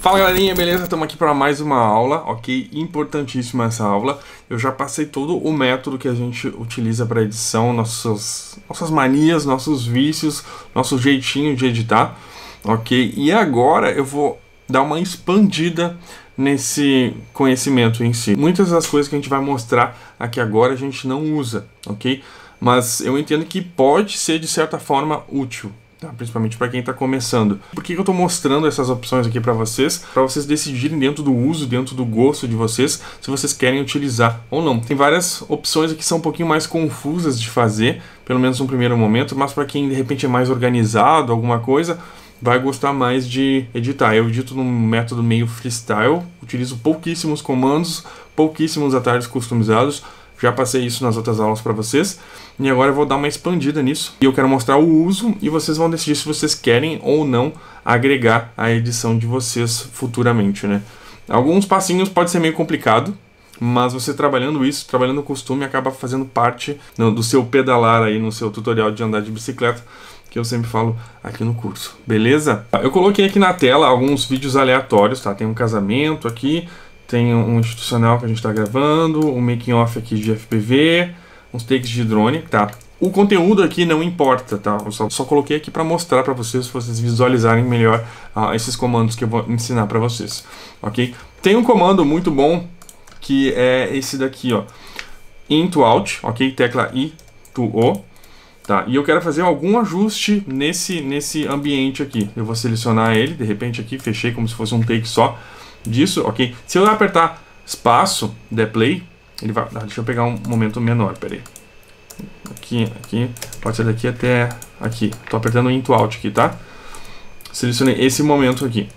Fala galerinha, beleza? Estamos aqui para mais uma aula, ok? Importantíssima essa aula. Eu já passei todo o método que a gente utiliza para edição, nossas manias, nossos vícios, nosso jeitinho de editar, ok? E agora eu vou dar uma expandida nesse conhecimento em si. Muitas das coisas que a gente vai mostrar aqui agora a gente não usa, ok? Mas eu entendo que pode ser de certa forma útil. Tá, principalmente para quem está começando. Por que eu estou mostrando essas opções aqui para vocês? Para vocês decidirem dentro do uso, dentro do gosto de vocês, se vocês querem utilizar ou não. Tem várias opções aqui que são um pouquinho mais confusas de fazer, pelo menos no primeiro momento, mas para quem de repente é mais organizado, alguma coisa, vai gostar mais de editar. Eu edito num método meio freestyle, utilizo pouquíssimos comandos, pouquíssimos atalhos customizados. Já passei isso nas outras aulas para vocês. E agora eu vou dar uma expandida nisso. E eu quero mostrar o uso e vocês vão decidir se vocês querem ou não agregar a edição de vocês futuramente, né? Alguns passinhos pode ser meio complicado, mas você trabalhando isso, trabalhando o costume, acaba fazendo parte do seu pedalar aí no seu tutorial de andar de bicicleta, que eu sempre falo aqui no curso, beleza? Eu coloquei aqui na tela alguns vídeos aleatórios, tá? Tem um casamento aqui, tem um institucional que a gente está gravando, um making off aqui de FPV, uns takes de drone, tá? O conteúdo aqui não importa, tá? Eu só coloquei aqui para mostrar para vocês visualizarem melhor esses comandos que eu vou ensinar para vocês, ok? Tem um comando muito bom que é esse daqui, ó, in to out, ok? Tecla I to O, tá? E eu quero fazer algum ajuste nesse ambiente aqui. Eu vou selecionar ele, de repente aqui fechei como se fosse um take só disso, ok? Se eu apertar espaço, der play, ele vai... deixa eu pegar um momento menor, peraí. Aqui, pode ser daqui até aqui. Tô apertando into out aqui, tá? Selecionei esse momento aqui.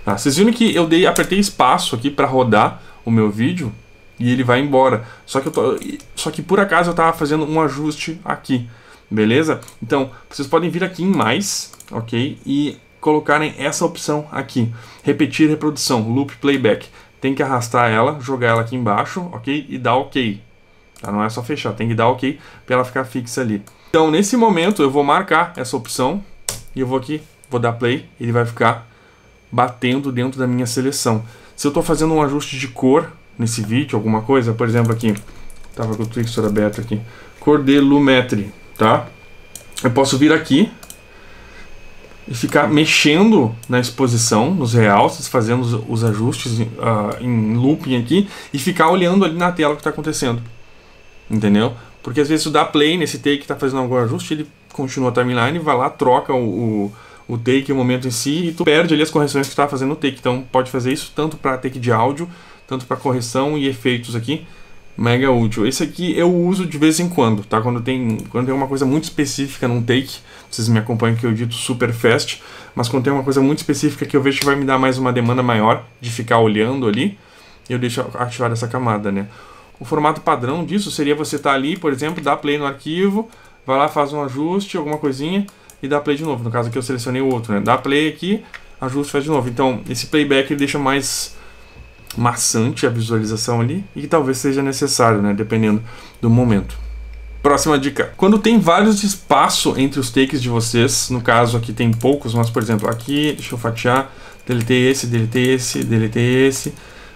Tá? Vocês viram que eu apertei espaço aqui para rodar o meu vídeo e ele vai embora. Só que por acaso eu tava fazendo um ajuste aqui, beleza? Então, vocês podem vir aqui em mais, ok? E colocarem essa opção aqui, repetir reprodução, loop playback. Tem que arrastar ela, jogar ela aqui embaixo, ok? E dar ok. Tá? Não é só fechar, tem que dar ok para ela ficar fixa ali. Então, nesse momento, eu vou marcar essa opção e eu vou aqui, vou dar play, ele vai ficar batendo dentro da minha seleção. Se eu estou fazendo um ajuste de cor nesse vídeo, alguma coisa, por exemplo aqui, tava com o texture aberto aqui, cor de Lumetri, tá? Eu posso vir aqui e ficar mexendo na exposição, nos realces, fazendo os ajustes em looping aqui e ficar olhando ali na tela o que está acontecendo, entendeu? Porque às vezes tu dá play nesse take que está fazendo algum ajuste, ele continua a timeline, vai lá, troca o take, o momento em si, e tu perde ali as correções que tu está fazendo no take. Então pode fazer isso tanto para take de áudio, tanto para correção e efeitos aqui, mega útil. Esse aqui eu uso de vez em quando, tá? Quando tem uma coisa muito específica num take, vocês me acompanham que eu edito super fast, mas quando tem uma coisa muito específica que eu vejo que vai me dar mais uma demanda maior de ficar olhando ali, eu deixo ativar essa camada, né? O formato padrão disso seria você estar ali, por exemplo, dá play no arquivo, vai lá, faz um ajuste, alguma coisinha, e dá play de novo. No caso aqui eu selecionei o outro, né? Dá play aqui, ajuste, faz de novo. Então, esse playback ele deixa mais maçante a visualização ali, e talvez seja necessário, né? Dependendo do momento. Próxima dica. Quando tem vários espaços entre os takes de vocês, no caso aqui tem poucos, mas por exemplo, aqui, deixa eu fatiar, deletei esse, deletei esse, deletei esse,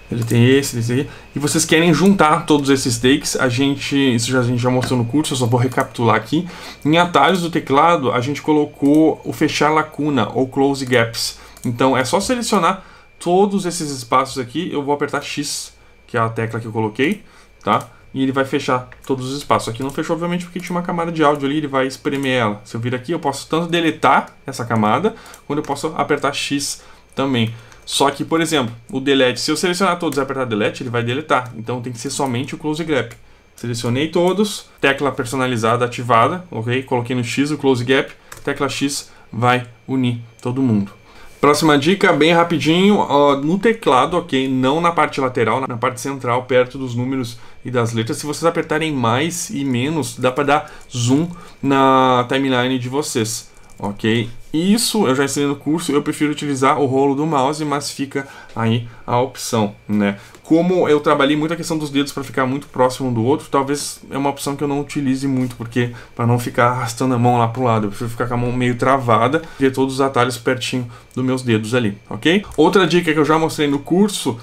deletei esse, deletei esse, e vocês querem juntar todos esses takes, a gente já mostrou no curso, eu só vou recapitular aqui. Em atalhos do teclado, a gente colocou o fechar lacuna ou close gaps. Então é só selecionar todos esses espaços aqui, eu vou apertar X, que é a tecla que eu coloquei, tá? E ele vai fechar todos os espaços. Aqui não fechou, obviamente, porque tinha uma camada de áudio ali, ele vai espremer ela. Se eu vir aqui, eu posso tanto deletar essa camada, quanto eu posso apertar X também. Só que, por exemplo, o delete, se eu selecionar todos e apertar delete, ele vai deletar. Então tem que ser somente o close gap. Selecionei todos, tecla personalizada ativada, ok? Coloquei no X o close gap, tecla X vai unir todo mundo. Próxima dica, bem rapidinho, no teclado, ok? Não na parte lateral, na parte central, perto dos números e das letras. Se vocês apertarem mais e menos, dá para dar zoom na timeline de vocês, ok? Isso eu já ensinei no curso, eu prefiro utilizar o rolo do mouse, mas fica aí a opção, né? Como eu trabalhei muito a questão dos dedos para ficar muito próximo um do outro, talvez é uma opção que eu não utilize muito, porque para não ficar arrastando a mão lá pro lado, eu prefiro ficar com a mão meio travada, ter todos os atalhos pertinho dos meus dedos ali, ok? Outra dica que eu já mostrei no curso,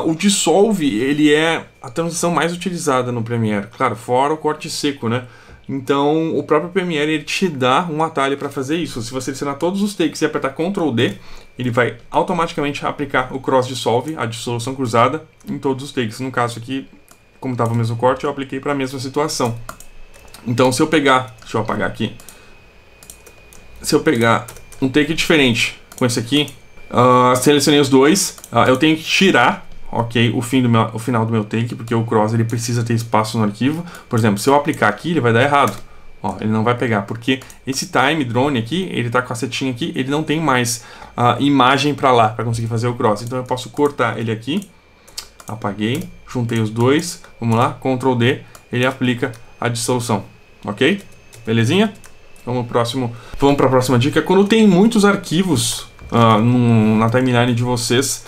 o Dissolve, ele é a transição mais utilizada no Premiere, claro, fora o corte seco, né? Então, o próprio Premiere ele te dá um atalho para fazer isso. Se você selecionar todos os takes e apertar Ctrl D, ele vai automaticamente aplicar o Cross Dissolve, a dissolução cruzada, em todos os takes. No caso aqui, como estava o mesmo corte, eu apliquei para a mesma situação. Então, se eu pegar, deixa eu apagar aqui, se eu pegar um take diferente com esse aqui, selecionei os dois, eu tenho que tirar, ok, o final do meu take, porque o cross ele precisa ter espaço no arquivo. Por exemplo, se eu aplicar aqui, ele vai dar errado. Ó, ele não vai pegar, porque esse time drone aqui, ele tá com a setinha aqui, ele não tem mais imagem para lá, para conseguir fazer o cross. Então eu posso cortar ele aqui, apaguei, juntei os dois, vamos lá, Ctrl D, ele aplica a dissolução, ok? Belezinha? Vamos para a próxima dica. Quando tem muitos arquivos na timeline de vocês,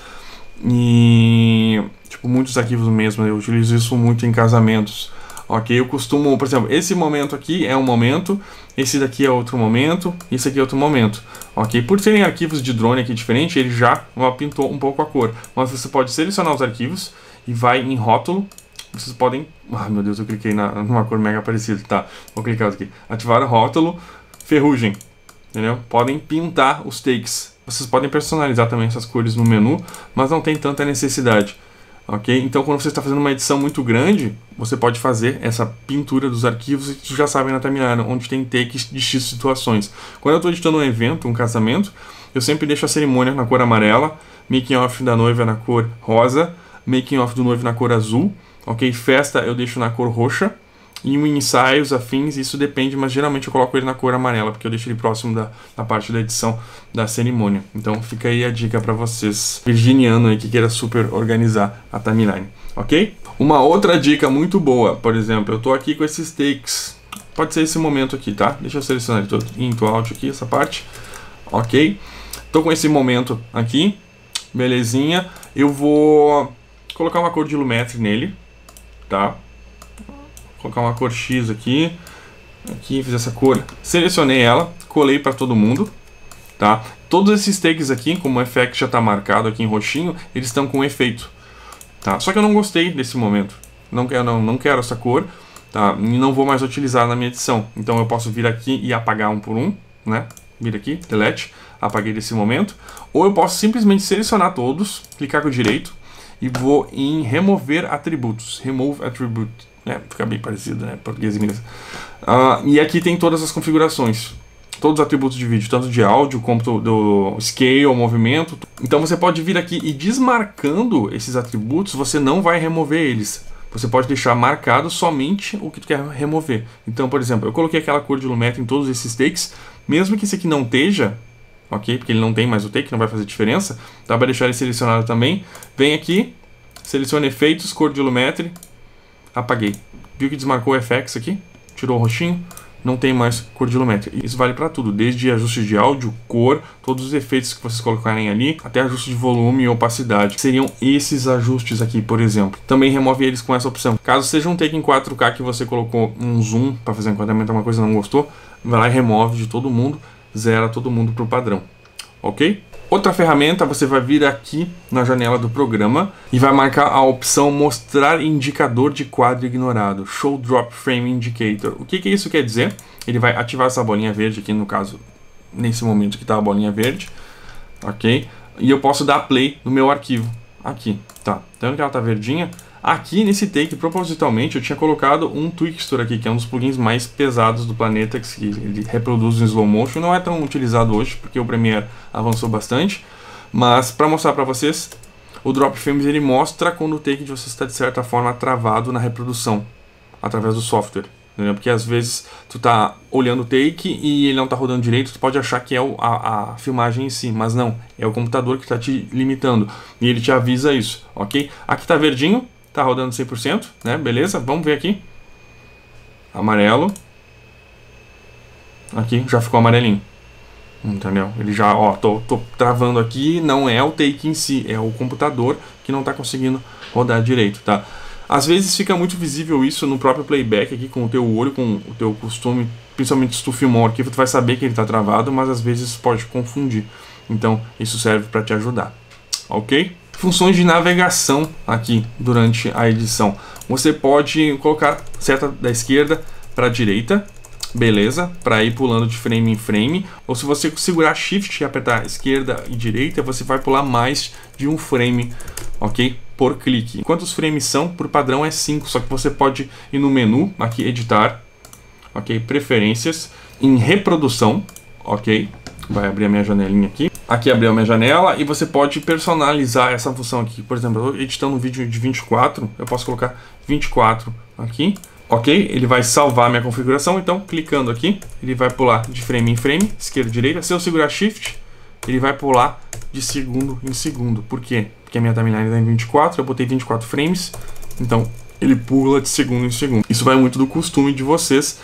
e tipo muitos arquivos mesmo, eu utilizo isso muito em casamentos, ok? Eu costumo, por exemplo, esse momento aqui é um momento, esse daqui é outro momento, esse aqui é outro momento, ok? Por serem arquivos de drone aqui diferente, ele já pintou um pouco a cor, mas você pode selecionar os arquivos e vai em rótulo. Vocês podem, meu Deus, eu cliquei numa cor mega parecida, tá? Vou clicar aqui, ativar rótulo, ferrugem, entendeu? Podem pintar os takes. Vocês podem personalizar também essas cores no menu, mas não tem tanta necessidade, ok? Então, quando você está fazendo uma edição muito grande, você pode fazer essa pintura dos arquivos e vocês já sabem na timeline onde tem takes de X situações. Quando eu estou editando um evento, um casamento, eu sempre deixo a cerimônia na cor amarela, making off da noiva na cor rosa, making off do noivo na cor azul, ok? Festa eu deixo na cor roxa. E um ensaios, afins, isso depende, mas geralmente eu coloco ele na cor amarela, porque eu deixo ele próximo da parte da edição da cerimônia. Então fica aí a dica para vocês, virginiano aí que queira super organizar a timeline, ok? Uma outra dica muito boa, por exemplo, eu tô aqui com esses takes, pode ser esse momento aqui, tá? Deixa eu selecionar todo into out aqui, essa parte, ok? Tô com esse momento aqui, belezinha, eu vou colocar uma cor de lumetri nele, tá? Colocar uma cor X aqui, fiz essa cor, selecionei ela, colei para todo mundo, tá? Todos esses takes aqui, como o effect já está marcado aqui em roxinho, eles estão com efeito, tá? Só que eu não gostei desse momento, não quero essa cor, tá? E não vou mais utilizar na minha edição, então eu posso vir aqui e apagar um por um, né? Vir aqui, delete, apaguei desse momento, ou eu posso simplesmente selecionar todos, clicar com o direito e vou em remover atributos, remove attribute. Fica bem parecido, né? Português e inglês. E aqui tem todas as configurações, todos os atributos de vídeo, tanto de áudio como do scale, movimento. Então você pode vir aqui e desmarcando esses atributos, você não vai remover eles. Você pode deixar marcado somente o que tu quer remover. Então, por exemplo, eu coloquei aquela cor de lumetri em todos esses takes, mesmo que esse aqui não esteja, ok? Porque ele não tem mais o take, não vai fazer diferença. Dá para deixar ele selecionado também. Vem aqui, seleciona efeitos, cor de lumetri. Apaguei. Viu que desmarcou o FX aqui? Tirou o roxinho? Não tem mais cor de lumetri. Isso vale para tudo, desde ajustes de áudio, cor, todos os efeitos que vocês colocarem ali, até ajuste de volume e opacidade. Seriam esses ajustes aqui, por exemplo. Também remove eles com essa opção. Caso seja um take em 4K que você colocou um zoom para fazer um enquadramento, uma coisa que não gostou, vai lá e remove de todo mundo, zera todo mundo para o padrão. Ok? Outra ferramenta, você vai vir aqui na janela do programa e vai marcar a opção mostrar indicador de quadro ignorado, Show Drop Frame Indicator. O que isso quer dizer? Ele vai ativar essa bolinha verde aqui, no caso, nesse momento que está a bolinha verde, ok? E eu posso dar play no meu arquivo, aqui, tá? Tá vendo que ela tá verdinha? Aqui nesse take, propositalmente, eu tinha colocado um Twixtor aqui, que é um dos plugins mais pesados do planeta, que ele reproduz em slow motion. Não é tão utilizado hoje, porque o Premiere avançou bastante. Mas, para mostrar para vocês, o Drop Frames ele mostra quando o take de vocês está, de certa forma, travado na reprodução, através do software. Entendeu? Porque, às vezes, tu tá olhando o take e ele não tá rodando direito, tu pode achar que é a filmagem em si, mas não. É o computador que está te limitando. E ele te avisa isso, ok? Aqui tá verdinho. Tá rodando 100%, né? Beleza? Vamos ver aqui. Amarelo. Aqui já ficou amarelinho. Entendeu? Ele já, ó, tô travando aqui, não é o take em si, é o computador que não tá conseguindo rodar direito, tá? Às vezes fica muito visível isso no próprio playback aqui, com o teu olho, com o teu costume, principalmente se tu filmou o arquivo, tu vai saber que ele tá travado, mas às vezes pode confundir. Então, isso serve para te ajudar, ok? Funções de navegação aqui durante a edição. Você pode colocar seta da esquerda para a direita, beleza? Para ir pulando de frame em frame. Ou se você segurar Shift e apertar esquerda e direita, você vai pular mais de um frame, ok? Por clique. Quantos frames são? Por padrão é 5, só que você pode ir no menu, aqui editar, ok? Preferências, em reprodução, ok? Vai abrir a minha janelinha aqui. Aqui abriu a minha janela e você pode personalizar essa função aqui. Por exemplo, eu estou editando um vídeo de 24, eu posso colocar 24 aqui, ok? Ele vai salvar a minha configuração, então clicando aqui, ele vai pular de frame em frame, esquerda e direita. Se eu segurar Shift, ele vai pular de segundo em segundo. Por quê? Porque a minha timeline está em 24, eu botei 24 frames, então ele pula de segundo em segundo. Isso vai muito do costume de vocês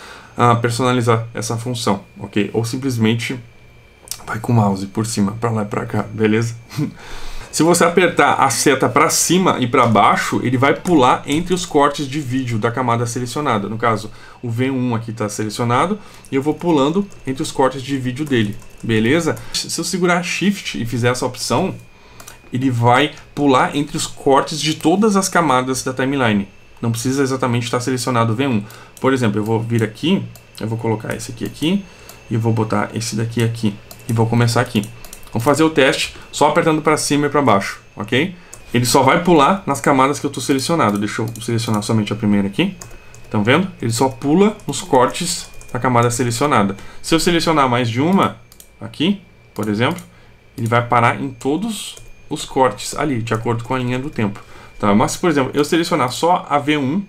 personalizar essa função, ok? Ou simplesmente vai com o mouse por cima, para lá e para cá, beleza? Se você apertar a seta para cima e para baixo, ele vai pular entre os cortes de vídeo da camada selecionada. No caso, o V1 aqui está selecionado e eu vou pulando entre os cortes de vídeo dele, beleza? Se eu segurar Shift e fizer essa opção, ele vai pular entre os cortes de todas as camadas da timeline. Não precisa exatamente estar selecionado o V1. Por exemplo, eu vou vir aqui, eu vou colocar esse aqui e eu vou botar esse daqui aqui. E vou começar aqui. Vamos fazer o teste só apertando para cima e para baixo, ok? Ele só vai pular nas camadas que eu estou selecionado. Deixa eu selecionar somente a primeira aqui. Estão vendo? Ele só pula nos cortes da camada selecionada. Se eu selecionar mais de uma, aqui, por exemplo, ele vai parar em todos os cortes ali, de acordo com a linha do tempo. Tá? Mas, por exemplo, eu selecionar só a V1,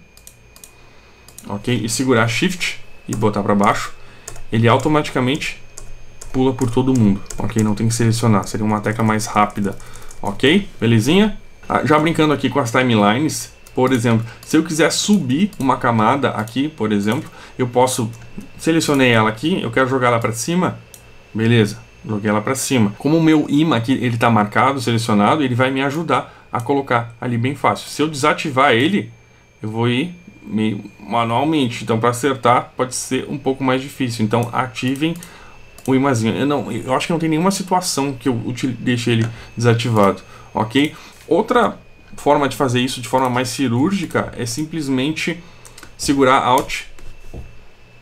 ok? E segurar Shift e botar para baixo, ele automaticamente pula por todo mundo, ok? Não tem que selecionar, seria uma tecla mais rápida, ok? Belezinha? Já brincando aqui com as timelines, por exemplo, se eu quiser subir uma camada aqui, por exemplo, eu posso, selecionei ela aqui, eu quero jogar ela para cima, beleza, joguei ela para cima. Como o meu imã aqui, ele está marcado, selecionado, ele vai me ajudar a colocar ali bem fácil. Se eu desativar ele, eu vou ir meio manualmente, então para acertar pode ser um pouco mais difícil, então ativem o imãzinho. Eu acho que não tem nenhuma situação que eu deixe ele desativado, ok? Outra forma de fazer isso de forma mais cirúrgica é simplesmente segurar Alt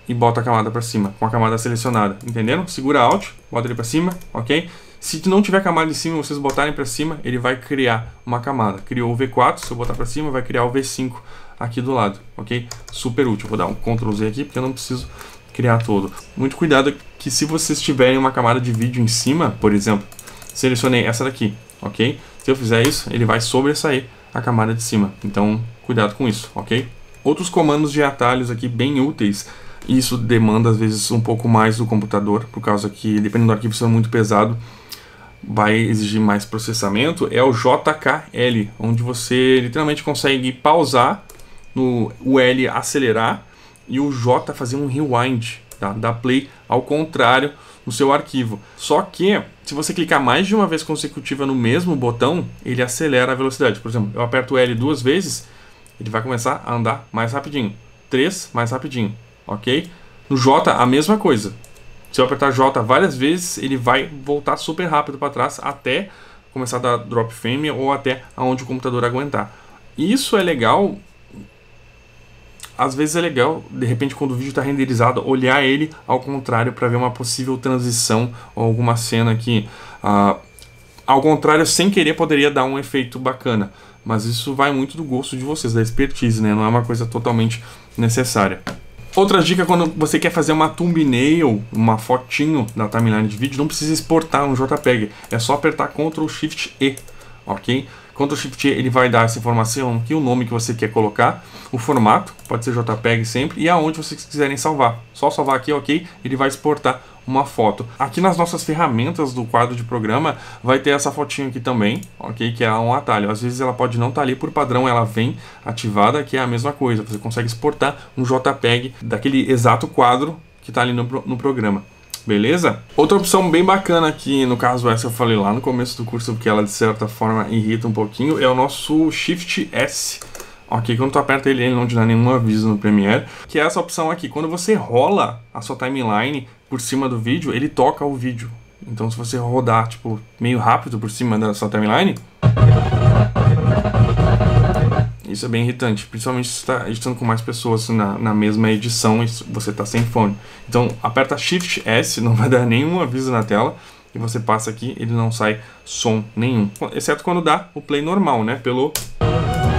e bota a camada para cima, com a camada selecionada, entenderam? Segura Alt, bota ele para cima, ok? Se não tiver camada em cima, vocês botarem para cima, ele vai criar uma camada. Criou o V4, se eu botar para cima, vai criar o V5 aqui do lado, ok? Super útil. Vou dar um Ctrl Z aqui, porque eu não preciso criar todo. Muito cuidado que se vocês tiverem uma camada de vídeo em cima, por exemplo, selecionei essa daqui, ok? Se eu fizer isso, ele vai sobressair a camada de cima. Então, cuidado com isso, ok? Outros comandos de atalhos aqui bem úteis. Isso demanda às vezes um pouco mais do computador, por causa que, dependendo do arquivo, se é muito pesado, vai exigir mais processamento. É o JKL, onde você literalmente consegue pausar, o L acelerar e o J fazer um rewind, tá? Dar play ao contrário no seu arquivo. Só que, se você clicar mais de uma vez consecutiva no mesmo botão, ele acelera a velocidade. Por exemplo, eu aperto o L 2 vezes, ele vai começar a andar mais rapidinho. 3, mais rapidinho, ok? No J, a mesma coisa. Se eu apertar J várias vezes, ele vai voltar super rápido para trás até começar a dar drop frame ou até aonde o computador aguentar. Isso é legal. Às vezes é legal, de repente, quando o vídeo está renderizado, olhar ele ao contrário para ver uma possível transição ou alguma cena que, ao contrário, sem querer, poderia dar um efeito bacana. Mas isso vai muito do gosto de vocês, da expertise, né? Não é uma coisa totalmente necessária. Outra dica, quando você quer fazer uma thumbnail, uma fotinho da timeline de vídeo, não precisa exportar um JPEG. É só apertar Ctrl Shift E, ok? Ctrl Shift E, ele vai dar essa informação aqui, o nome que você quer colocar, o formato, pode ser JPEG sempre, e aonde vocês quiserem salvar. Só salvar aqui, ok? Ele vai exportar uma foto. Aqui nas nossas ferramentas do quadro de programa, vai ter essa fotinha aqui também, ok? Que é um atalho. Às vezes ela pode não estar ali, por padrão ela vem ativada, que é a mesma coisa. Você consegue exportar um JPEG daquele exato quadro que está ali no programa. beleza? Outra opção bem bacana aqui, no caso essa eu falei lá no começo do curso, porque ela de certa forma irrita um pouquinho, é o nosso Shift S. Ok, quando tu aperta ele não te dá nenhum aviso no Premiere, que é essa opção aqui. Quando você rola a sua timeline por cima do vídeo, ele toca o vídeo. Então se você rodar, tipo, meio rápido por cima da sua timeline, isso é bem irritante, principalmente se você está editando com mais pessoas na mesma edição e você está sem fone. Então aperta Shift S, não vai dar nenhum aviso na tela, e você passa aqui, ele não sai som nenhum. Exceto quando dá o play normal, né? Pelo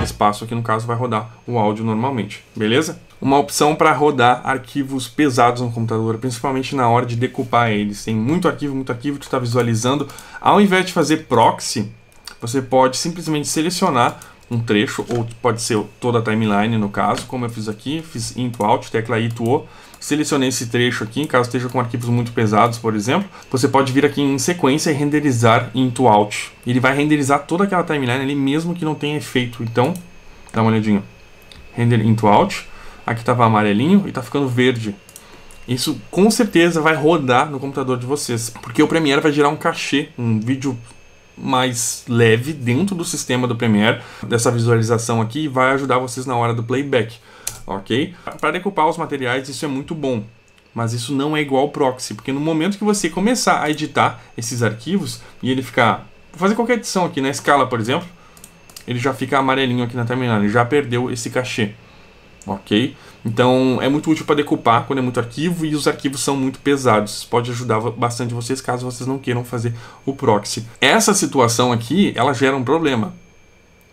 espaço aqui, no caso, vai rodar o áudio normalmente, beleza? Uma opção para rodar arquivos pesados no computador, principalmente na hora de decupar eles. Tem muito arquivo, tu está visualizando. Ao invés de fazer proxy, você pode simplesmente selecionar um trecho, ou pode ser toda a timeline no caso, como eu fiz aqui, fiz Into Alt, tecla I to O, selecionei esse trecho aqui, caso esteja com arquivos muito pesados, por exemplo, você pode vir aqui em sequência e renderizar Into Alt. Ele vai renderizar toda aquela timeline ali, mesmo que não tenha efeito. Então, dá uma olhadinha. Render Into Alt, aqui estava amarelinho e está ficando verde. Isso com certeza vai rodar no computador de vocês, porque o Premiere vai gerar um cachê, um vídeo mais leve dentro do sistema do Premiere, dessa visualização aqui, vai ajudar vocês na hora do playback, ok? Para decupar os materiais isso é muito bom, mas isso não é igual ao proxy, porque no momento que você começar a editar esses arquivos e ele ficar, vou fazer qualquer edição aqui na escala, por exemplo, ele já fica amarelinho aqui na timeline, ele já perdeu esse cachê, ok? Então é muito útil para decupar quando é muito arquivo e os arquivos são muito pesados. Pode ajudar bastante vocês caso vocês não queiram fazer o proxy. Essa situação aqui, ela gera um problema,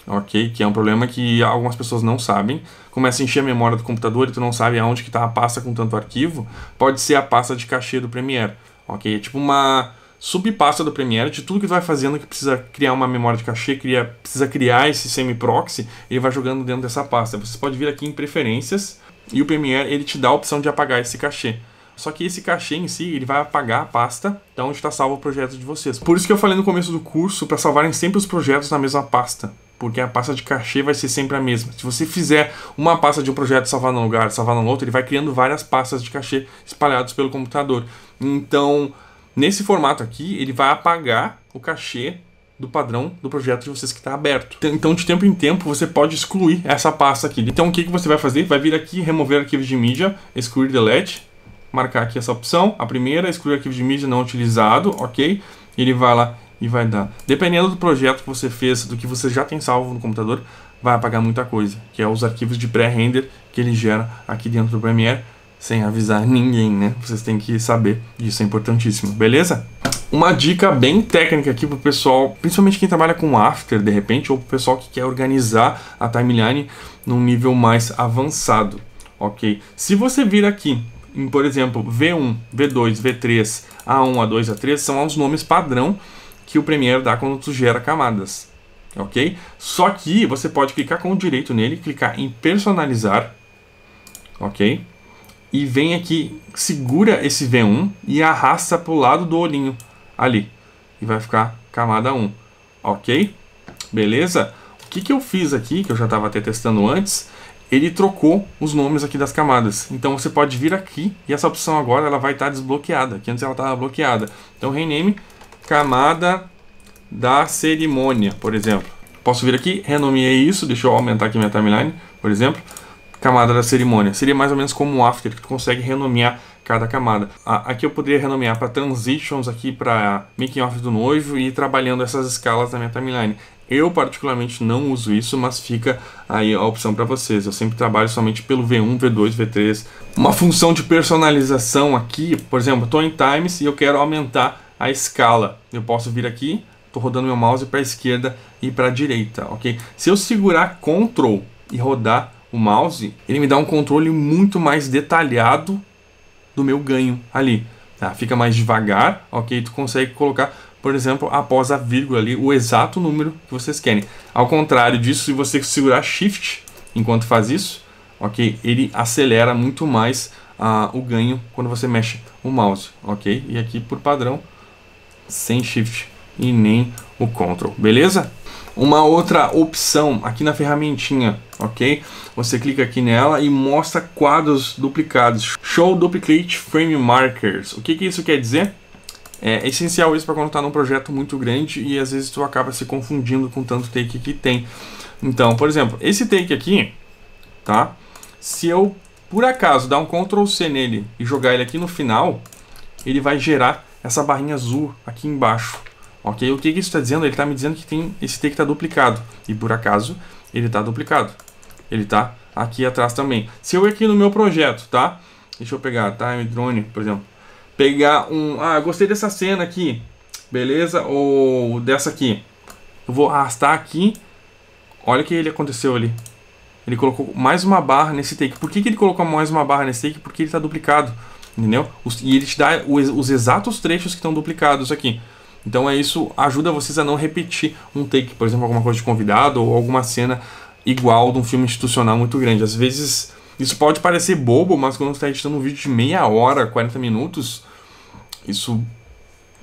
ok? Que é um problema que algumas pessoas não sabem. Começa a encher a memória do computador e tu não sabe aonde que está a pasta com tanto arquivo. Pode ser a pasta de cachê do Premiere, ok? É tipo uma subpasta do Premiere de tudo que tu vai fazendo que precisa criar uma memória de cachê, precisa criar esse semi-proxy, ele vai jogando dentro dessa pasta. Você pode vir aqui em preferências e o Premiere ele te dá a opção de apagar esse cachê. Só que esse cachê em si, ele vai apagar a pasta de onde está salvo o projeto de vocês. Por isso que eu falei no começo do curso, para salvarem sempre os projetos na mesma pasta. Porque a pasta de cachê vai ser sempre a mesma. Se você fizer uma pasta de um projeto salvar num lugar, salvar no outro, ele vai criando várias pastas de cachê espalhadas pelo computador. Então, nesse formato aqui, ele vai apagar o cachê do padrão do projeto de vocês que está aberto. Então, de tempo em tempo, você pode excluir essa pasta aqui. Então, o que você vai fazer? Vai vir aqui, remover arquivos de mídia, excluir delete, marcar aqui essa opção, a primeira, excluir arquivo de mídia não utilizado, ok? Ele vai lá e vai dar. Dependendo do projeto que você fez, do que você já tem salvo no computador, vai apagar muita coisa, que é os arquivos de pré-render que ele gera aqui dentro do Premiere, sem avisar ninguém, né? Vocês têm que saber, isso é importantíssimo, beleza? Uma dica bem técnica aqui pro pessoal, principalmente quem trabalha com After, de repente, ou pro pessoal que quer organizar a timeline num nível mais avançado, ok? Se você vir aqui, em, por exemplo, V1, V2, V3, A1, A2, A3, são os nomes padrão que o Premiere dá quando tu gera camadas, ok? Só que você pode clicar com o direito nele, clicar em personalizar, ok? E vem aqui, segura esse V1 e arrasta para o lado do olhinho ali. E vai ficar camada 1, ok? Beleza? O que eu fiz aqui, que eu já estava até testando antes, ele trocou os nomes aqui das camadas. Então você pode vir aqui e essa opção agora ela vai estar desbloqueada, que antes ela estava bloqueada. Então rename camada da cerimônia, por exemplo. Posso vir aqui, renomeei isso, deixa eu aumentar aqui minha timeline, por exemplo. Camada da cerimônia. Seria mais ou menos como um After, que tu consegue renomear cada camada. Aqui eu poderia renomear para transitions, aqui para making off do noivo e ir trabalhando essas escalas na minha timeline. Eu particularmente não uso isso, mas fica aí a opção para vocês. Eu sempre trabalho somente pelo V1, V2, V3. Uma função de personalização aqui, por exemplo, estou em Times e eu quero aumentar a escala. Eu posso vir aqui, estou rodando meu mouse para a esquerda e para a direita, ok? Se eu segurar Ctrl e rodar o mouse, ele me dá um controle muito mais detalhado do meu ganho ali. Tá? Fica mais devagar, ok? Tu consegue colocar, por exemplo, após a vírgula ali, o exato número que vocês querem. Ao contrário disso, se você segurar Shift enquanto faz isso, ok? Ele acelera muito mais o ganho quando você mexe o mouse, ok? E aqui, por padrão, sem Shift e nem o Ctrl, beleza? Uma outra opção aqui na ferramentinha, ok? Você clica aqui nela e mostra quadros duplicados. Show Duplicate Frame Markers. O que isso quer dizer? É essencial isso para quando está num projeto muito grande e às vezes tu acaba se confundindo com tanto take que tem. Então, por exemplo, esse take aqui, tá? Se eu, por acaso, dar um Ctrl C nele e jogar ele aqui no final, ele vai gerar essa barrinha azul aqui embaixo. Ok? O que isso está dizendo? Ele está me dizendo que tem esse take está duplicado. E por acaso, ele está duplicado. Ele está aqui atrás também. Se eu ir aqui no meu projeto, tá? Deixa eu pegar Time Drone, por exemplo. Pegar um... Ah, gostei dessa cena aqui. Beleza? Ou dessa aqui. Eu vou arrastar aqui. Olha o que ele aconteceu ali. Ele colocou mais uma barra nesse take. Por que ele colocou mais uma barra nesse take? Porque ele está duplicado. Entendeu? E ele te dá os exatos trechos que estão duplicados aqui. Então isso ajuda vocês a não repetir um take, por exemplo, alguma coisa de convidado ou alguma cena igual de um filme institucional muito grande. Às vezes isso pode parecer bobo, mas quando você está editando um vídeo de meia hora, 40 minutos,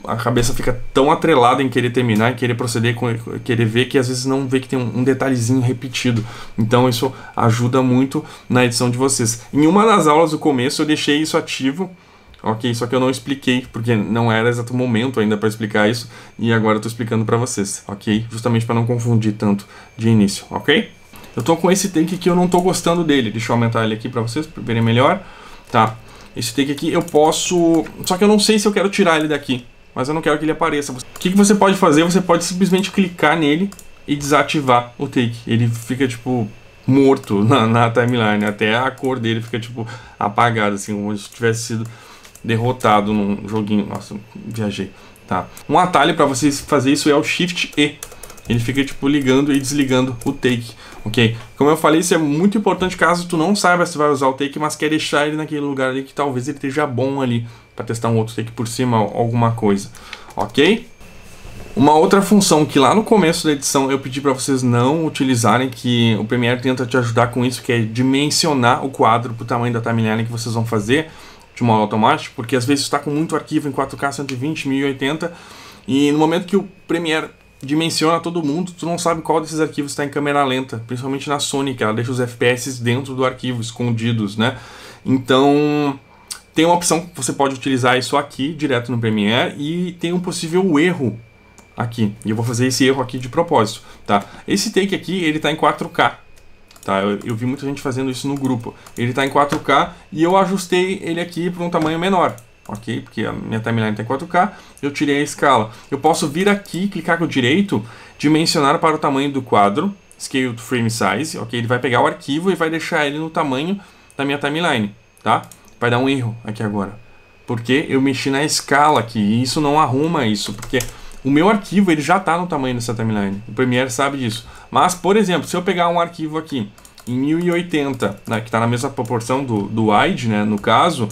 a cabeça fica tão atrelada em querer terminar, em querer proceder, querer ver, que às vezes não vê que tem um detalhezinho repetido. Então isso ajuda muito na edição de vocês. Em uma das aulas do começo eu deixei isso ativo, ok? Só que eu não expliquei, porque não era exato momento ainda para explicar isso, e agora eu estou explicando para vocês, ok? Justamente para não confundir tanto de início, ok? Eu estou com esse take que eu não estou gostando dele. Deixa eu aumentar ele aqui para vocês verem melhor. Tá, esse take aqui eu posso... Só que eu não sei se eu quero tirar ele daqui, mas eu não quero que ele apareça. O que você pode fazer? Você pode simplesmente clicar nele e desativar o take. Ele fica, tipo, morto na timeline. Até a cor dele fica, tipo, apagada, assim, como se tivesse sido derrotado num joguinho. Nossa, viajei. Tá. Um atalho para você fazer isso é o Shift E. Ele fica, tipo, ligando e desligando o take, ok? Como eu falei, isso é muito importante caso tu não saiba se vai usar o take, mas quer deixar ele naquele lugar ali que talvez ele esteja bom ali, para testar um outro take por cima, alguma coisa, ok? Uma outra função que lá no começo da edição eu pedi para vocês não utilizarem, que o Premiere tenta te ajudar com isso, que é dimensionar o quadro para o tamanho da timeline que vocês vão fazer de modo automático, porque às vezes está com muito arquivo em 4K 120, 1080, e no momento que o Premiere dimensiona todo mundo, tu não sabe qual desses arquivos está em câmera lenta, principalmente na Sony, que ela deixa os FPS dentro do arquivo, escondidos, né? Então, tem uma opção que você pode utilizar isso aqui, direto no Premiere, e tem um possível erro aqui, e eu vou fazer esse erro aqui de propósito, tá? Esse take aqui, ele está em 4K, tá? Eu vi muita gente fazendo isso no grupo. Ele está em 4K e eu ajustei ele aqui para um tamanho menor. Ok? Porque a minha timeline tem 4K, eu tirei a escala. Eu posso vir aqui, clicar com o direito, dimensionar para o tamanho do quadro, Scale to Frame Size, ok? Ele vai pegar o arquivo e vai deixar ele no tamanho da minha timeline, tá? Vai dar um erro aqui agora, porque eu mexi na escala aqui, e isso não arruma isso, porque o meu arquivo ele já está no tamanho dessa timeline, o Premiere sabe disso. Mas, por exemplo, se eu pegar um arquivo aqui em 1080, né, que está na mesma proporção do wide, né, no caso...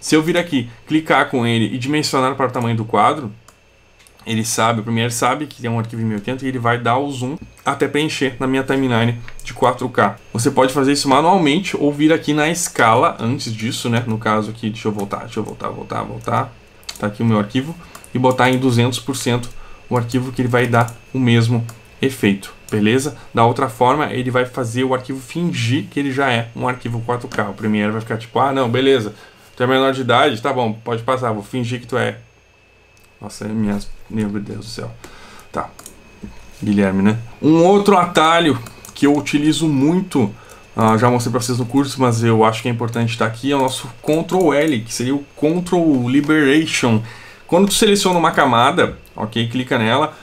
Se eu vir aqui, clicar com ele e dimensionar para o tamanho do quadro, ele sabe, o Premiere sabe que tem um arquivo em 1080 e ele vai dar o zoom até preencher na minha timeline de 4K. Você pode fazer isso manualmente ou vir aqui na escala antes disso, né? No caso aqui, deixa eu voltar. Tá aqui o meu arquivo e botar em 200% o arquivo que ele vai dar o mesmo efeito, beleza? Da outra forma, ele vai fazer o arquivo fingir que ele já é um arquivo 4K. O Premiere vai ficar tipo, ah, não, beleza. Tu é menor de idade? Tá bom, pode passar, vou fingir que tu é. Nossa, meu Deus do céu. Tá, Guilherme, né? Um outro atalho que eu utilizo muito, já mostrei pra vocês no curso, mas eu acho que é importante estar aqui, é o nosso Ctrl L, que seria o Ctrl Liberation. Quando tu seleciona uma camada, ok, clica nela,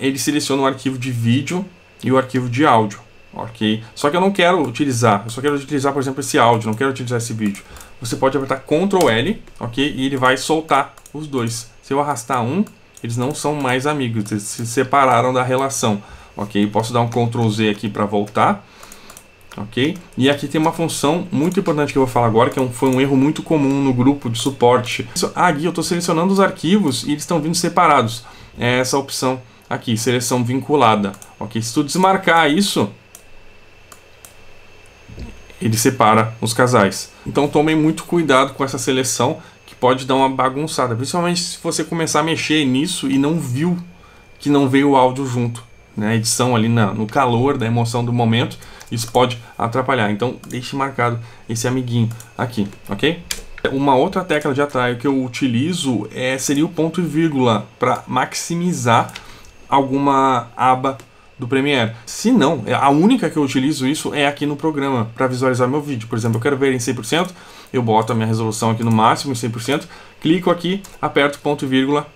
ele seleciona o arquivo de vídeo e o arquivo de áudio, ok? Só que eu não quero utilizar, eu só quero utilizar, por exemplo, esse áudio, não quero utilizar esse vídeo. Você pode apertar Ctrl L, ok? E ele vai soltar os dois. Se eu arrastar um, eles não são mais amigos, eles se separaram da relação, ok? Posso dar um Ctrl Z aqui para voltar, ok? E aqui tem uma função muito importante que eu vou falar agora, que foi um erro muito comum no grupo de suporte. Aqui eu estou selecionando os arquivos e eles estão vindo separados. É essa opção aqui, seleção vinculada, ok? Se tu desmarcar isso, ele separa os casais. Então tomem muito cuidado com essa seleção, que pode dar uma bagunçada, principalmente se você começar a mexer nisso e não viu que não veio o áudio junto, né, edição ali no calor da emoção do momento, isso pode atrapalhar. Então deixe marcado esse amiguinho aqui, ok? Uma outra tecla de atalho que eu utilizo seria o ponto e vírgula para maximizar alguma aba do Premiere. Se não, a única que eu utilizo isso é aqui no programa para visualizar meu vídeo. Por exemplo, eu quero ver em 100%, eu boto a minha resolução aqui no máximo em 100%, clico aqui, aperto ponto e vírgula,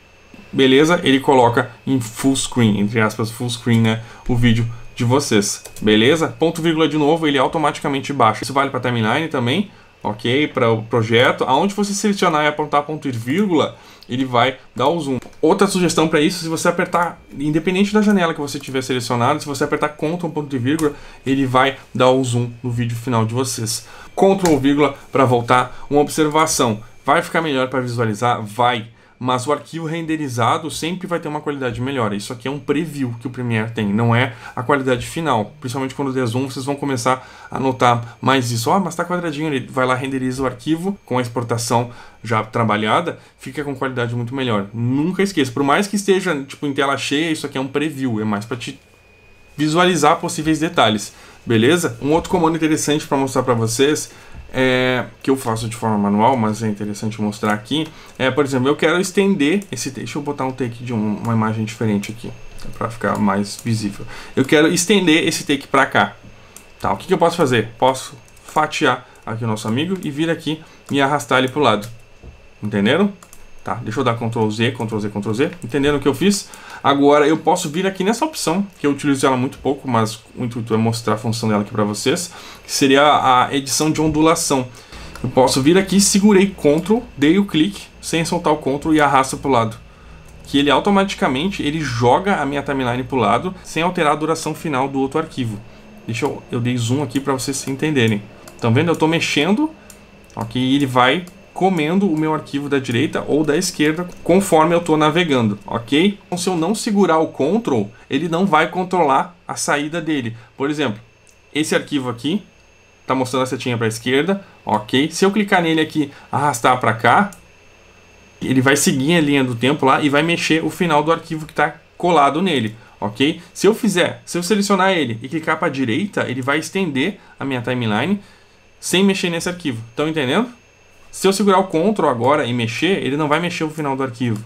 beleza? Ele coloca em full screen, entre aspas, full screen, né, o vídeo de vocês, beleza? Ponto e vírgula de novo, ele automaticamente baixa. Isso vale para timeline também, ok? Para o projeto, aonde você selecionar e apontar ponto e vírgula, ele vai dar o zoom. Outra sugestão para isso, se você apertar, independente da janela que você tiver selecionado, se você apertar Ctrl ponto e vírgula, ele vai dar o zoom no vídeo final de vocês. Ctrl vírgula para voltar. Uma observação, vai ficar melhor para visualizar? Vai. Mas o arquivo renderizado sempre vai ter uma qualidade melhor. Isso aqui é um preview que o Premiere tem, não é a qualidade final. Principalmente quando der zoom, vocês vão começar a notar mais isso. Mas tá quadradinho, ele vai lá, renderiza o arquivo com a exportação já trabalhada, fica com qualidade muito melhor. Nunca esqueça, por mais que esteja tipo em tela cheia, isso aqui é um preview, é mais para te visualizar possíveis detalhes, beleza? Um outro comando interessante para mostrar para vocês, que eu faço de forma manual, mas é interessante mostrar aqui, por exemplo, eu quero estender esse... Deixa eu botar um take de uma imagem diferente aqui, para ficar mais visível. Eu quero estender esse take para cá. Tá, o que eu posso fazer? Posso fatiar aqui o nosso amigo e vir aqui e arrastar ele para o lado. Entenderam? Tá, deixa eu dar Ctrl Z, Ctrl Z, Ctrl Z. Entenderam o que eu fiz? Agora eu posso vir aqui nessa opção, que eu utilizo ela muito pouco, mas o intuito é mostrar a função dela aqui para vocês, que seria a edição de ondulação. Eu posso vir aqui, segurei Ctrl, dei o clique, sem soltar o Ctrl e arrasta para o lado. Que ele automaticamente ele joga a minha timeline para o lado, sem alterar a duração final do outro arquivo. Eu dei zoom aqui para vocês entenderem. Estão vendo? Eu estou mexendo, ok? E ele vai comendo o meu arquivo da direita ou da esquerda conforme eu estou navegando, ok? Então, se eu não segurar o Ctrl, ele não vai controlar a saída dele. Por exemplo, esse arquivo aqui está mostrando a setinha para a esquerda, ok? Se eu clicar nele aqui, arrastar para cá, ele vai seguir a linha do tempo lá e vai mexer o final do arquivo que está colado nele, ok? Se eu selecionar ele e clicar para a direita, ele vai estender a minha timeline sem mexer nesse arquivo. Estão entendendo? Se eu segurar o Ctrl agora e mexer, ele não vai mexer o final do arquivo.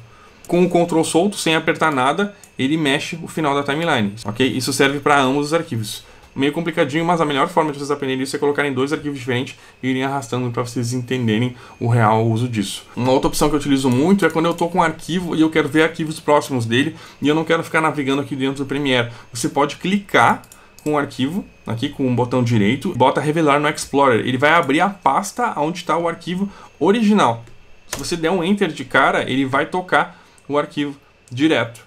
Com o Ctrl solto, sem apertar nada, ele mexe o final da timeline, ok? Isso serve para ambos os arquivos. Meio complicadinho, mas a melhor forma de vocês aprenderem isso é colocarem dois arquivos diferentes e irem arrastando para vocês entenderem o real uso disso. Uma outra opção que eu utilizo muito é quando eu estou com um arquivo e eu quero ver arquivos próximos dele e eu não quero ficar navegando aqui dentro do Premiere. Você pode clicar com o arquivo, aqui com o botão direito, bota revelar no Explorer. Ele vai abrir a pasta onde está o arquivo original. Se você der um Enter de cara, ele vai tocar o arquivo direto.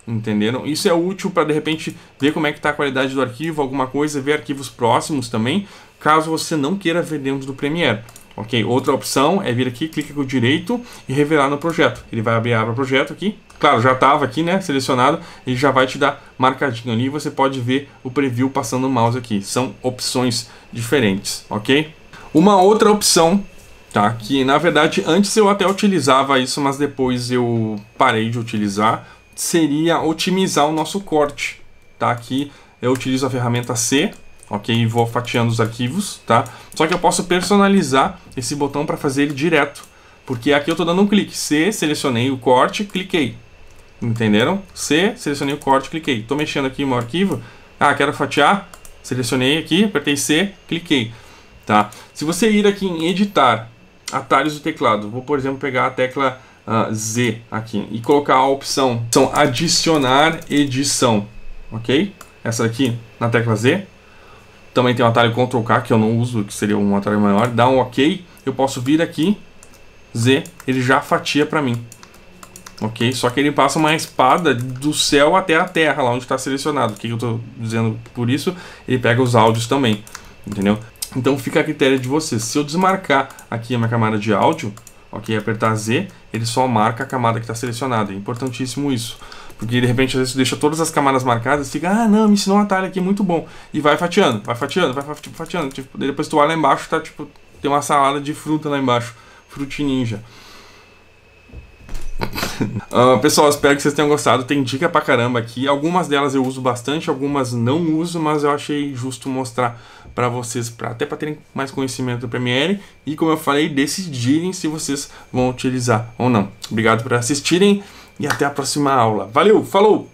Entenderam? Isso é útil para de repente ver como é que está a qualidade do arquivo, alguma coisa, ver arquivos próximos também, caso você não queira ver dentro do Premiere. Ok? Outra opção é vir aqui, clica com o direito e revelar no projeto. Ele vai abrir o projeto aqui. Claro, já estava aqui, né, selecionado, ele já vai te dar marcadinho ali, você pode ver o preview passando o mouse aqui. São opções diferentes, ok? Uma outra opção, tá, que na verdade antes eu até utilizava isso, mas depois eu parei de utilizar, seria otimizar o nosso corte, tá? Aqui eu utilizo a ferramenta C, ok? E vou fatiando os arquivos, tá? Só que eu posso personalizar esse botão para fazer ele direto, porque aqui eu estou dando um clique, C, selecionei o corte, cliquei. Entenderam? C, selecionei o corte, cliquei. Estou mexendo aqui no meu arquivo. Quero fatiar. Selecionei aqui, apertei C, cliquei. Tá? Se você ir aqui em editar atalhos do teclado, vou, por exemplo, pegar a tecla Z aqui e colocar a opção adicionar edição. Ok? Essa aqui na tecla Z. Também tem o atalho Ctrl K, que eu não uso, que seria um atalho maior. Dá um OK. Eu posso vir aqui, Z, ele já fatia para mim. Ok? Só que ele passa uma espada do céu até a terra, lá onde está selecionado. O que eu estou dizendo por isso? Ele pega os áudios também, entendeu? Então fica a critério de vocês. Se eu desmarcar aqui a minha camada de áudio, ok, apertar Z, ele só marca a camada que está selecionada. É importantíssimo isso. Porque de repente às vezes deixa todas as camadas marcadas e fica, não, me ensinou um atalho aqui muito bom. E vai fatiando, vai fatiando, vai fatiando. Tipo, depois tu olha lá embaixo, tá, tipo, tem uma salada de fruta lá embaixo. Frutinninja. Pessoal, espero que vocês tenham gostado. Tem dica pra caramba aqui. Algumas delas eu uso bastante, algumas não uso, mas eu achei justo mostrar pra vocês, até pra terem mais conhecimento do Premiere e, como eu falei, decidirem se vocês vão utilizar ou não. Obrigado por assistirem e até a próxima aula. Valeu, falou!